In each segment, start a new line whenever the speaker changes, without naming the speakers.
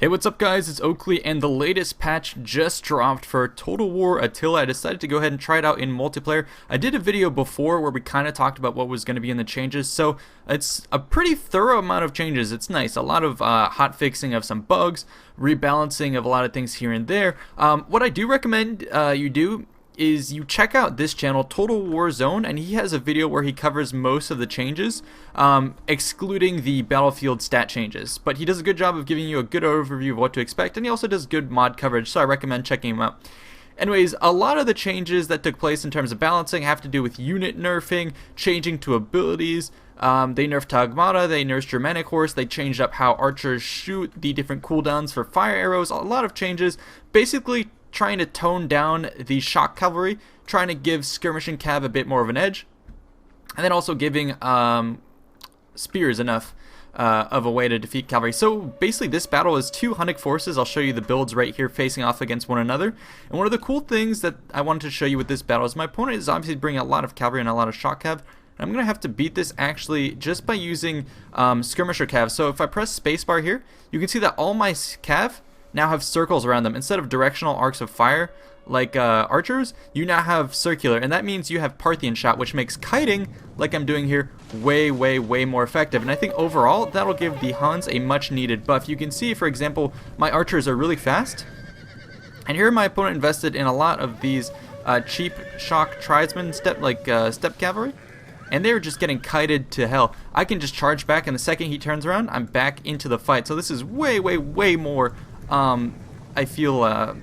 Hey, what's up guys, it's Oakley, and the latest patch just dropped for Total War Attila. I decided to go ahead and try it out in multiplayer. I did a video before where we kind of talked about what was going to be in the changes, so it's a pretty thorough amount of changes. It's nice, a lot of hot fixing of some bugs, rebalancing of a lot of things here and there. What I do recommend you do is you check out this channel, Total War Zone, and he has a video where he covers most of the changes, excluding the battlefield stat changes. But he does a good job of giving you a good overview of what to expect, and he also does good mod coverage, so I recommend checking him out. Anyways, a lot of the changes that took place in terms of balancing have to do with unit nerfing, changing to abilities. They nerfed Tagmata, they nerfed Germanic Horse, they changed up how archers shoot, the different cooldowns for fire arrows, a lot of changes. Basically, trying to tone down the shock cavalry, trying to give skirmishing cav a bit more of an edge, and then also giving spears enough of a way to defeat cavalry. So basically this battle is two Hunnic forces. I'll show you the builds right here facing off against one another. And one of the cool things that I wanted to show you with this battle is my opponent is obviously bringing a lot of cavalry and a lot of shock cav. I'm going to have to beat this actually just by using skirmisher cav. So if I press spacebar here, you can see that all my cav now have circles around them. Instead of directional arcs of fire like archers, you now have circular, and that means you have Parthian shot, which makes kiting, like I'm doing here, way more effective. And I think overall that'll give the Huns a much needed buff. You can see, for example, my archers are really fast, and here my opponent invested in a lot of these cheap shock tribesmen step cavalry, and they're just getting kited to hell. I can just charge back, and the second he turns around, I'm back into the fight. So this is way more I feel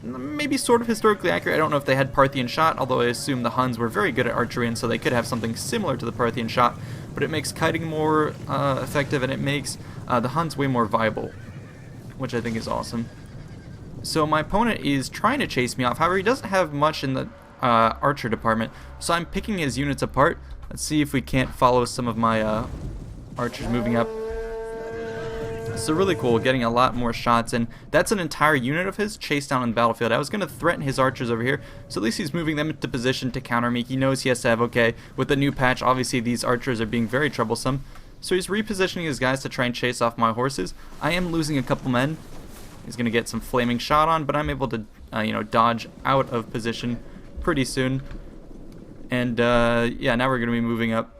maybe sort of historically accurate. I don't know if they had Parthian shot, although I assume the Huns were very good at archery, and so they could have something similar to the Parthian shot, but it makes kiting more effective, and it makes the Huns way more viable, which I think is awesome. So my opponent is trying to chase me off. However, he doesn't have much in the archer department, so I'm picking his units apart. Let's see if we can't follow some of my archers moving up. So really cool, getting a lot more shots, and that's an entire unit of his chased down on the battlefield. I was going to threaten his archers over here, so at least he's moving them into position to counter me. He knows he has to have, okay, with the new patch, obviously these archers are being very troublesome. So he's repositioning his guys to try and chase off my horses. I am losing a couple men. He's going to get some flaming shot on, but I'm able to, dodge out of position pretty soon. And, yeah, now we're going to be moving up.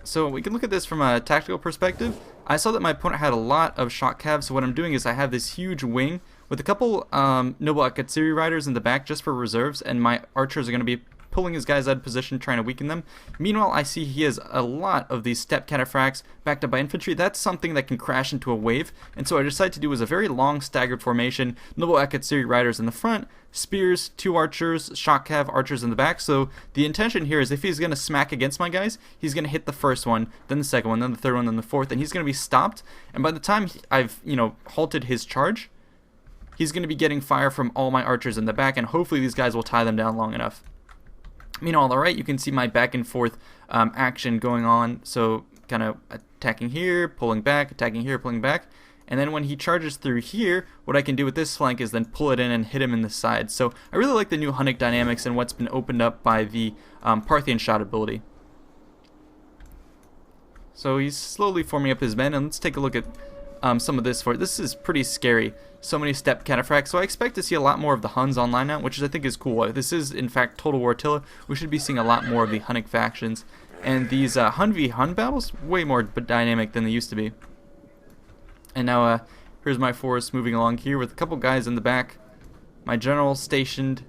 So we can look at this from a tactical perspective. I saw that my opponent had a lot of shock cav, so what I'm doing is I have this huge wing with a couple noble Akatsiri riders in the back just for reserves, and my archers are going to be pulling his guys out of position, trying to weaken them. Meanwhile, I see he has a lot of these step cataphracts backed up by infantry. That's something that can crash into a wave, and so I decided to do is a very long staggered formation, noble Akatsiri riders in the front, spears, two archers, shock cav, archers in the back. So the intention here is if he's going to smack against my guys, he's going to hit the first one, then the second one, then the third one, then the fourth, and he's going to be stopped. And by the time I've, halted his charge, he's going to be getting fire from all my archers in the back, and hopefully these guys will tie them down long enough. Meanwhile, on the right, you can see my back and forth action going on. So kind of attacking here, pulling back, attacking here, pulling back. And then when he charges through here, what I can do with this flank is then pull it in and hit him in the side. So I really like the new Hunnic dynamics and what's been opened up by the Parthian shot ability. So he's slowly forming up his men, and let's take a look at some of this for it. This is pretty scary. So many step cataphracts. So I expect to see a lot more of the Huns online now, which I think is cool. This is, in fact, Total War Attila. We should be seeing a lot more of the Hunnic factions. And these Hun v Hun battles, way more dynamic than they used to be. And now here's my force moving along here with a couple guys in the back. My general stationed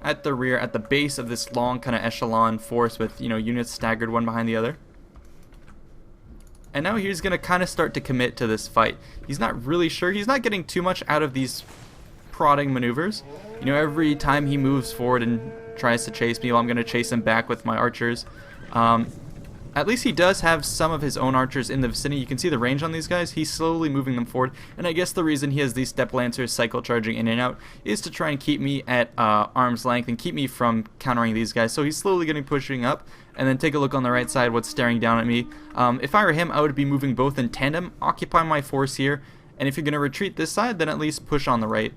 at the rear, at the base of this long kind of echelon force with, units staggered one behind the other. And now he's going to kind of start to commit to this fight. He's not really sure. He's not getting too much out of these prodding maneuvers. Every time he moves forward and tries to chase me, well, I'm going to chase him back with my archers. At least he does have some of his own archers in the vicinity. You can see the range on these guys. He's slowly moving them forward. And I guess the reason he has these step lancers cycle charging in and out is to try and keep me at arm's length and keep me from countering these guys. So he's slowly getting pushing up. And then take a look on the right side, what's staring down at me. If I were him, I would be moving both in tandem, occupy my force here. And if you're going to retreat this side, then at least push on the right,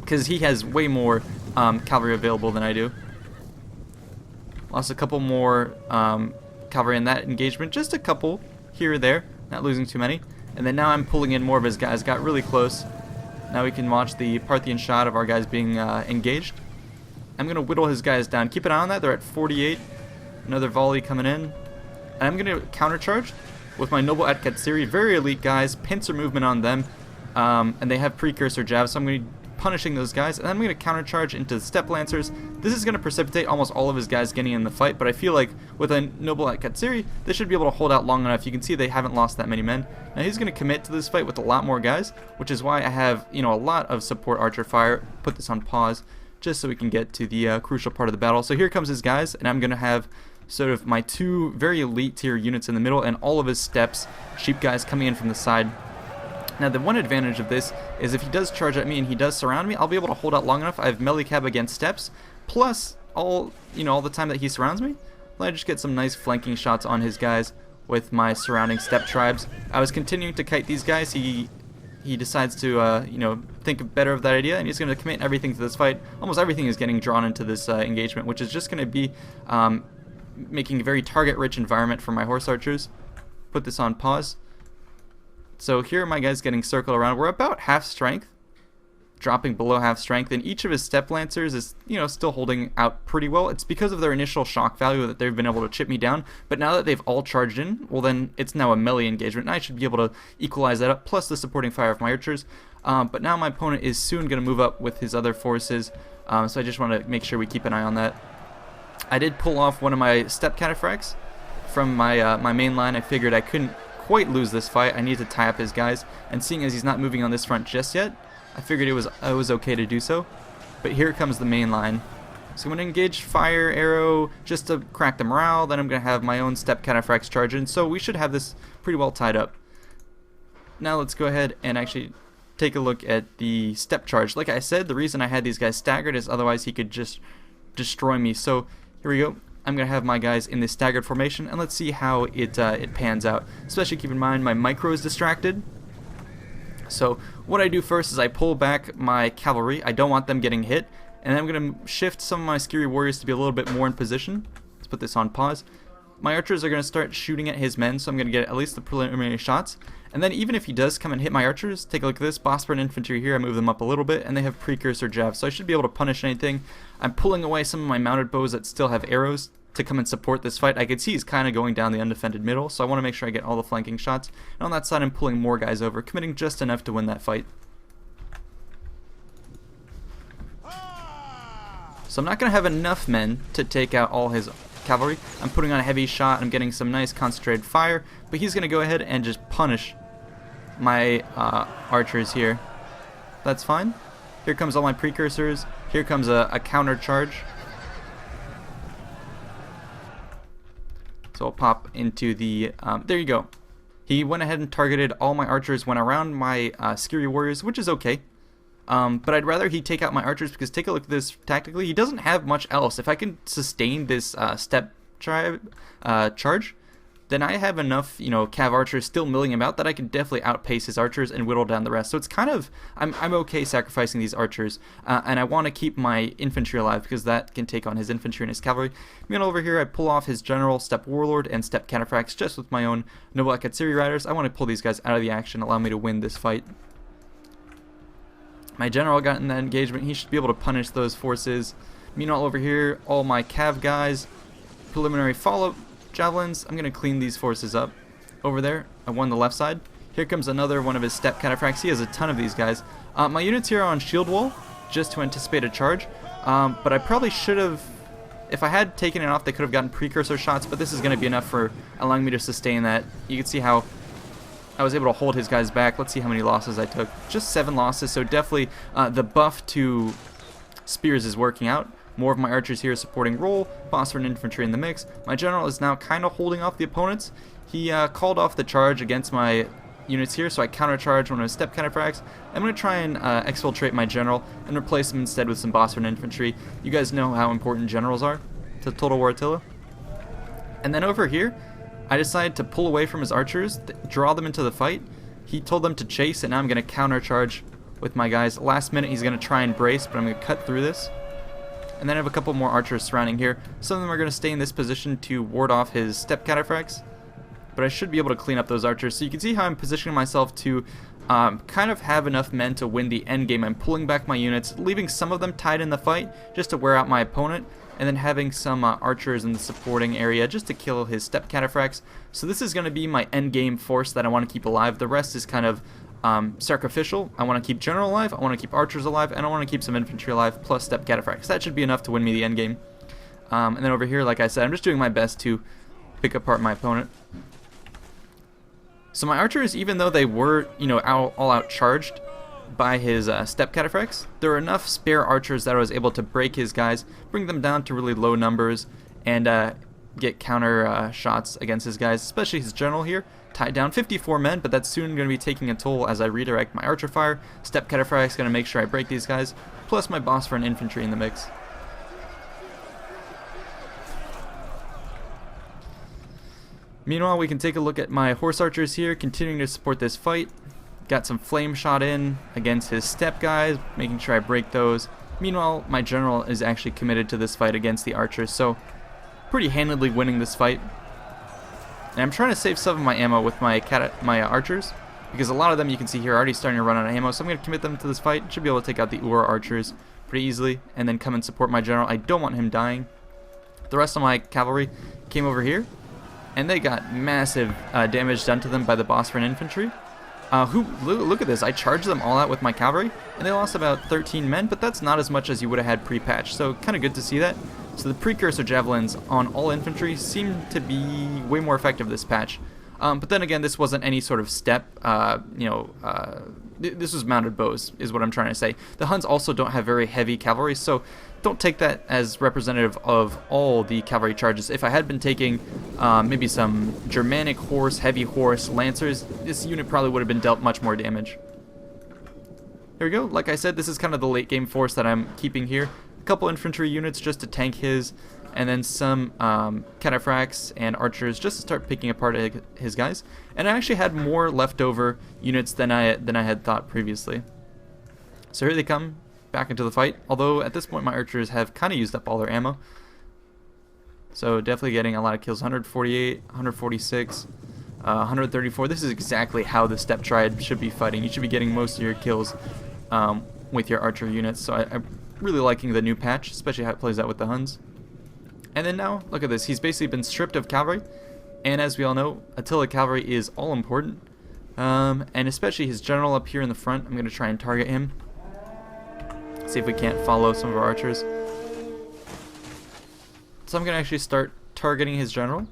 because he has way more cavalry available than I do. Lost a couple more cavalry in that engagement, just a couple here or there, not losing too many. And then now I'm pulling in more of his guys. Got really close. Now we can watch the Parthian shot of our guys being engaged. I'm going to whittle his guys down. Keep an eye on that. They're at 48. Another volley coming in. And I'm going to countercharge with my Noble at Katsiri. Very elite guys. Pincer movement on them. And they have precursor jabs, so I'm going to be punishing those guys. And then I'm going to countercharge into the Step Lancers. This is going to precipitate almost all of his guys getting in the fight, but I feel like with a Noble at Katsiri, they should be able to hold out long enough. You can see they haven't lost that many men. Now he's going to commit to this fight with a lot more guys, which is why I have, a lot of support archer fire. Put this on pause just so we can get to the crucial part of the battle. So here comes his guys, and I'm going to have sort of my two very elite tier units in the middle and all of his steps, sheep guys coming in from the side. Now the one advantage of this is if he does charge at me and he does surround me, I'll be able to hold out long enough. I have melee cab against steps, plus all the time that he surrounds me, I just get some nice flanking shots on his guys with my surrounding step tribes. I was continuing to kite these guys. He decides to think better of that idea, and he's going to commit everything to this fight. Almost everything is getting drawn into this engagement, which is just going to be making a very target-rich environment for my horse archers. Put this on pause. So here are my guys getting circled around. We're about half strength, dropping below half strength, and each of his Step Lancers is, still holding out pretty well. It's because of their initial shock value that they've been able to chip me down, but now that they've all charged in, well then it's now a melee engagement, and I should be able to equalize that up, plus the supporting fire of my archers. But now my opponent is soon going to move up with his other forces, so I just want to make sure we keep an eye on that. I did pull off one of my Step Cataphracts from my my main line. I figured I couldn't quite lose this fight. I need to tie up his guys, and seeing as he's not moving on this front just yet, I figured it was okay to do so. But here comes the main line. So I'm going to engage fire arrow just to crack the morale. Then I'm going to have my own Step Cataphracts charge in. So we should have this pretty well tied up. Now let's go ahead and actually take a look at the step charge. Like I said, the reason I had these guys staggered is otherwise he could just destroy me. So here we go. I'm going to have my guys in this staggered formation, and let's see how it pans out. Especially keep in mind my micro is distracted. So what I do first is I pull back my cavalry. I don't want them getting hit, and then I'm going to shift some of my Skiri warriors to be a little bit more in position. Let's put this on pause. My archers are going to start shooting at his men, so I'm going to get at least the preliminary shots. And then even if he does come and hit my archers, take a look at this. Bosphorus infantry here, I move them up a little bit, and they have precursor jabs, so I should be able to punish anything. I'm pulling away some of my mounted bows that still have arrows to come and support this fight. I can see he's kind of going down the undefended middle, so I want to make sure I get all the flanking shots. And on that side, I'm pulling more guys over, committing just enough to win that fight. So I'm not going to have enough men to take out all his cavalry. I'm putting on a heavy shot. I'm getting some nice concentrated fire, but he's going to go ahead and just punish my archers here. That's fine. Here comes all my precursors. Here comes a counter charge. So I'll pop into the, there you go. He went ahead and targeted all my archers, went around my Skiri warriors, which is okay. But I'd rather he take out my archers, because take a look at this tactically. He doesn't have much else. If I can sustain this step charge, then I have enough, cav archers still milling him out that I can definitely outpace his archers and whittle down the rest. So it's kind of, I'm okay sacrificing these archers, and I want to keep my infantry alive because that can take on his infantry and his cavalry. Meanwhile over here, I pull off his general, Step Warlord, and Step Cataphracts just with my own Noble Katsiri riders. I want to pull these guys out of the action, allow me to win this fight. My general got in that engagement. He should be able to punish those forces. Meanwhile over here, all my cav guys, preliminary follow-up javelins. I'm going to clean these forces up. Over there, I won the left side. Here comes another one of his Step Cataphracts. He has a ton of these guys. My units here are on shield wall, just to anticipate a charge. But I probably should have, if I had taken it off, they could have gotten precursor shots, but this is going to be enough for allowing me to sustain that. You can see how I was able to hold his guys back. Let's see how many losses I took. Just 7 losses, so definitely the buff to spears is working out. More of my archers here supporting role, phosphor and infantry in the mix. My general is now kind of holding off the opponents. He called off the charge against my units here, so I countercharged one of his Step Cataphracts. I'm going to try and exfiltrate my general and replace him instead with some phosphor and infantry. You guys know how important generals are to Total War Attila. And then over here, I decided to pull away from his archers, draw them into the fight. He told them to chase, and now I'm going to countercharge with my guys. Last minute, he's going to try and brace, but I'm going to cut through this. And then I have a couple more archers surrounding here. Some of them are going to stay in this position to ward off his Step Cataphracts. But but I should be able to clean up those archers. So you can see how I'm positioning myself to kind of have enough men to win the end game. I'm pulling back my units, leaving some of them tied in the fight just to wear out my opponent, and then having some archers in the supporting area just to kill his step cataphracts. So this is going to be my end game force that I want to keep alive. The rest is kind of sacrificial. I want to keep general alive, I want to keep archers alive, and I want to keep some infantry alive plus step cataphracts. That should be enough to win me the end game. And then over here, like I said, I'm just doing my best to pick apart my opponent. So my archers, even though they were, all out charged by his step cataphracts, there were enough spare archers that I was able to break his guys, bring them down to really low numbers, and get counter shots against his guys, especially his general here, tied down 54 men, but that's soon going to be taking a toll as I redirect my archer fire. Step cataphracts going to make sure I break these guys, plus my boss for an infantry in the mix. Meanwhile, we can take a look at my horse archers here, continuing to support this fight. Got some flame shot in against his step guys, making sure I break those. Meanwhile, my general is actually committed to this fight against the archers, so pretty handedly winning this fight. And I'm trying to save some of my ammo with my archers, because a lot of them you can see here are already starting to run out of ammo, so I'm going to commit them to this fight. Should be able to take out the Ur archers pretty easily, and then come and support my general. I don't want him dying. The rest of my cavalry came over here, and they got massive damage done to them by the Bosphorus infantry. Look at this, I charged them all out with my cavalry, and they lost about 13 men, but that's not as much as you would have had pre-patch, so kind of good to see that. So the precursor javelins on all infantry seem to be way more effective this patch. But then again, this wasn't any sort of step, this was mounted bows, is what I'm trying to say. The Huns also don't have very heavy cavalry, so don't take that as representative of all the cavalry charges. If I had been taking maybe some Germanic horse, heavy horse, lancers, this unit probably would have been dealt much more damage. There we go. Like I said, this is kind of the late game force that I'm keeping here. A couple infantry units just to tank his, and then some cataphracts and archers just to start picking apart his guys. And I actually had more leftover units than I had thought previously. So here they come back into the fight, although at this point my archers have kind of used up all their ammo. So definitely getting a lot of kills. 148, 146, 134. This is exactly how the step triad should be fighting. You should be getting most of your kills with your archer units. So I'm really liking the new patch, especially how it plays out with the Huns. And then now, look at this. He's basically been stripped of cavalry, and as we all know, Attila cavalry is all important. And especially his general up here in the front. I'm going to try and target him. See if we can't follow some of our archers. So I'm going to actually start targeting his general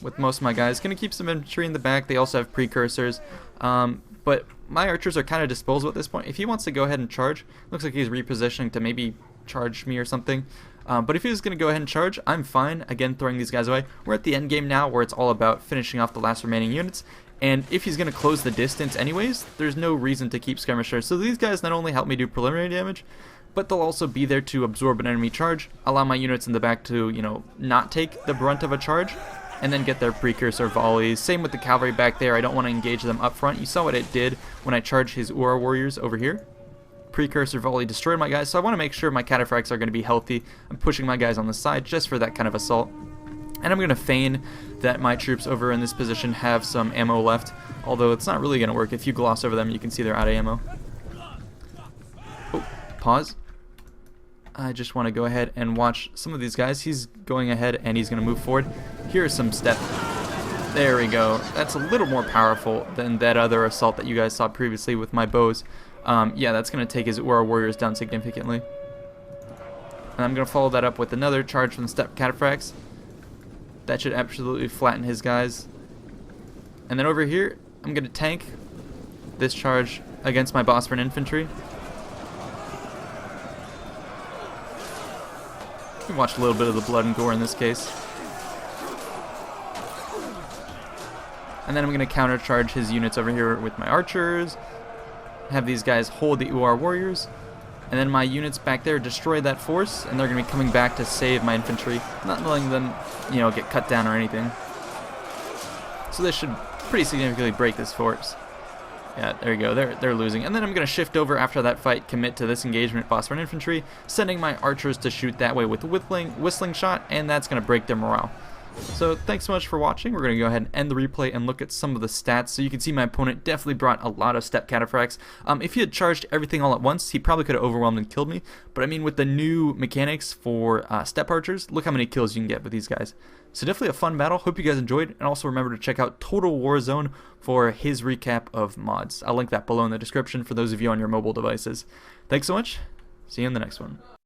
with most of my guys. Going to keep some infantry in the back. They also have precursors. But my archers are kind of disposable at this point. If he wants to go ahead and charge, looks like he's repositioning to maybe charge me or something. But if he's going to go ahead and charge, I'm fine. Again, throwing these guys away. We're at the end game now where it's all about finishing off the last remaining units. And if he's going to close the distance anyways, there's no reason to keep skirmishers. So these guys not only help me do preliminary damage, but they'll also be there to absorb an enemy charge, allow my units in the back to, not take the brunt of a charge, and then get their precursor volleys. Same with the cavalry back there. I don't want to engage them up front. You saw what it did when I charged his Ur warriors over here. Precursor volley destroyed my guys, so I want to make sure my cataphracts are going to be healthy. I'm pushing my guys on the side just for that kind of assault. And I'm going to feign that my troops over in this position have some ammo left, although it's not really going to work. If you gloss over them, you can see they're out of ammo. Oh, pause. I just want to go ahead and watch some of these guys. He's going ahead and he's going to move forward. Here's some steps. There we go. That's a little more powerful than that other assault that you guys saw previously with my bows. Yeah, that's going to take his Ur warriors down significantly. And I'm going to follow that up with another charge from the step cataphracts. That should absolutely flatten his guys. And then over here, I'm going to tank this charge against my Bosphorus infantry. We watched a little bit of the blood and gore in this case. And then I'm going to countercharge his units over here with my archers. Have these guys hold the Ur warriors. And then my units back there destroy that force, and they're going to be coming back to save my infantry, not letting them, get cut down or anything. So this should pretty significantly break this force. Yeah, there you go. They're losing. And then I'm going to shift over after that fight, commit to this engagement, Bosphorus infantry, sending my archers to shoot that way with whistling shot, and that's going to break their morale. So thanks so much for watching. We're going to go ahead and end the replay and look at some of the stats. So you can see my opponent definitely brought a lot of step cataphracts. If he had charged everything all at once, he probably could have overwhelmed and killed me. But I mean, with the new mechanics for step archers, look how many kills you can get with these guys. So definitely a fun battle. Hope you guys enjoyed. And also remember to check out Total War Zone for his recap of mods. I'll link that below in the description for those of you on your mobile devices. Thanks so much. See you in the next one.